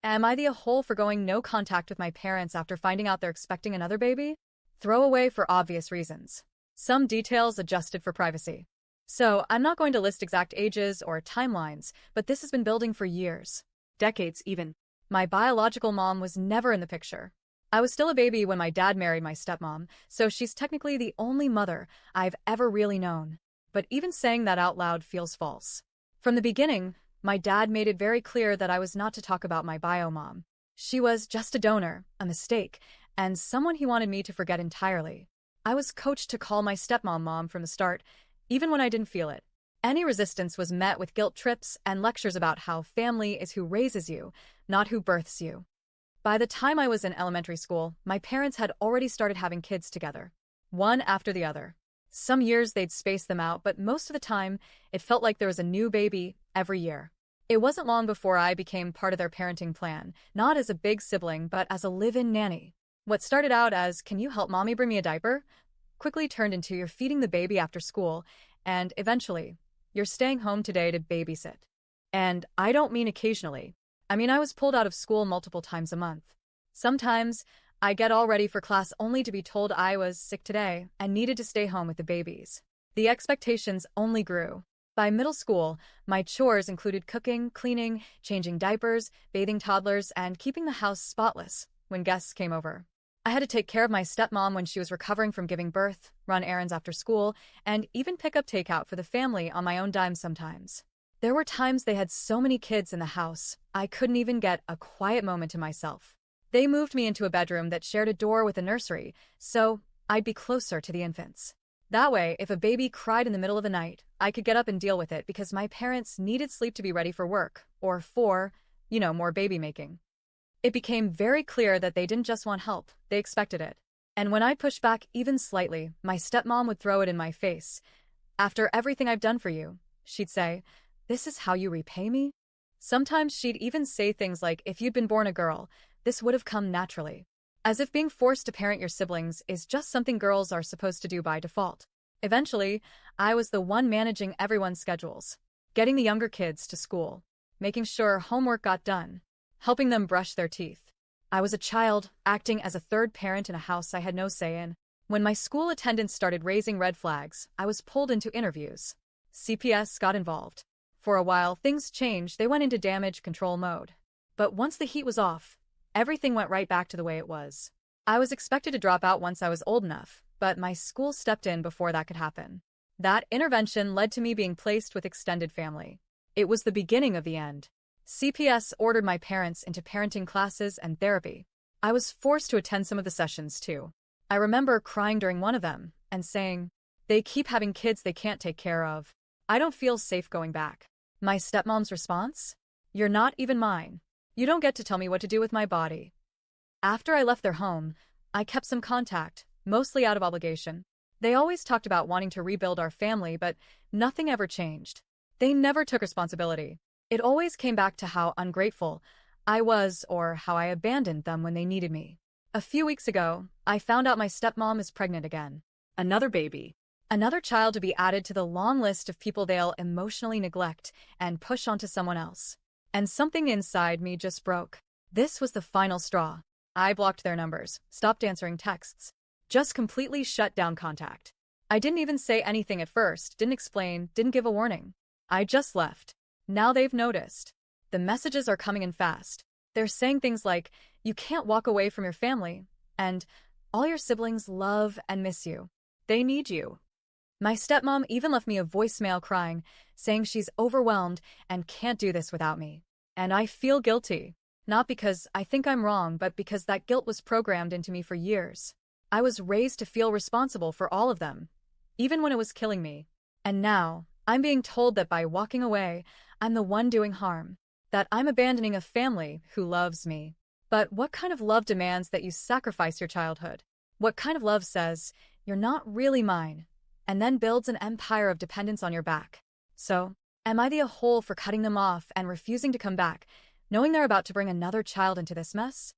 Am I the a-hole for going no contact with my parents after finding out they're expecting another baby? Throwaway for obvious reasons. Some details adjusted for privacy. So, I'm not going to list exact ages or timelines, but this has been building for years. Decades, even. My biological mom was never in the picture. I was still a baby when my dad married my stepmom, so she's technically the only mother I've ever really known. But even saying that out loud feels false. From the beginning, my dad made it very clear that I was not to talk about my bio mom. She was just a donor, a mistake, and someone he wanted me to forget entirely. I was coached to call my stepmom mom from the start, even when I didn't feel it. Any resistance was met with guilt trips and lectures about how family is who raises you, not who births you. By the time I was in elementary school, my parents had already started having kids together, one after the other. Some years they'd space them out, but most of the time, it felt like there was a new baby every year. It wasn't long before I became part of their parenting plan, not as a big sibling, but as a live-in nanny. What started out as, "Can you help mommy bring me a diaper?" quickly turned into, "You're feeding the baby after school," and eventually, "You're staying home today to babysit." And I don't mean occasionally. I mean, I was pulled out of school multiple times a month. Sometimes, I get all ready for class only to be told I was sick today and needed to stay home with the babies. The expectations only grew. By middle school, my chores included cooking, cleaning, changing diapers, bathing toddlers, and keeping the house spotless when guests came over. I had to take care of my stepmom when she was recovering from giving birth, run errands after school, and even pick up takeout for the family on my own dime sometimes. There were times they had so many kids in the house, I couldn't even get a quiet moment to myself. They moved me into a bedroom that shared a door with a nursery, so I'd be closer to the infants. That way, if a baby cried in the middle of the night, I could get up and deal with it because my parents needed sleep to be ready for work, or for, more baby making. It became very clear that they didn't just want help, they expected it. And when I pushed back even slightly, my stepmom would throw it in my face. "After everything I've done for you," she'd say, "this is how you repay me?" Sometimes she'd even say things like, "If you'd been born a girl, this would have come naturally." As if being forced to parent your siblings is just something girls are supposed to do by default. Eventually, I was the one managing everyone's schedules, getting the younger kids to school, making sure homework got done, helping them brush their teeth. I was a child, acting as a third parent in a house I had no say in. When my school attendance started raising red flags, I was pulled into interviews. CPS got involved. For a while, things changed. They went into damage control mode. But once the heat was off, everything went right back to the way it was. I was expected to drop out once I was old enough, but my school stepped in before that could happen. That intervention led to me being placed with extended family. It was the beginning of the end. CPS ordered my parents into parenting classes and therapy. I was forced to attend some of the sessions too. I remember crying during one of them and saying, "They keep having kids they can't take care of. I don't feel safe going back." My stepmom's response? "You're not even mine. You don't get to tell me what to do with my body." After I left their home, I kept some contact, mostly out of obligation. They always talked about wanting to rebuild our family, but nothing ever changed. They never took responsibility. It always came back to how ungrateful I was or how I abandoned them when they needed me. A few weeks ago, I found out my stepmom is pregnant again. Another baby. Another child to be added to the long list of people they'll emotionally neglect and push onto someone else. And something inside me just broke. This was the final straw. I blocked their numbers, stopped answering texts, just completely shut down contact. I didn't even say anything at first, didn't explain, didn't give a warning. I just left. Now they've noticed. The messages are coming in fast. They're saying things like, "You can't walk away from your family," and "All your siblings love and miss you. They need you." My stepmom even left me a voicemail crying, saying she's overwhelmed and can't do this without me. And I feel guilty. Not because I think I'm wrong, but because that guilt was programmed into me for years. I was raised to feel responsible for all of them, even when it was killing me. And now, I'm being told that by walking away, I'm the one doing harm. That I'm abandoning a family who loves me. But what kind of love demands that you sacrifice your childhood? What kind of love says, "You're not really mine," and then builds an empire of dependence on your back? So, am I the a-hole for cutting them off and refusing to come back, knowing they're about to bring another child into this mess?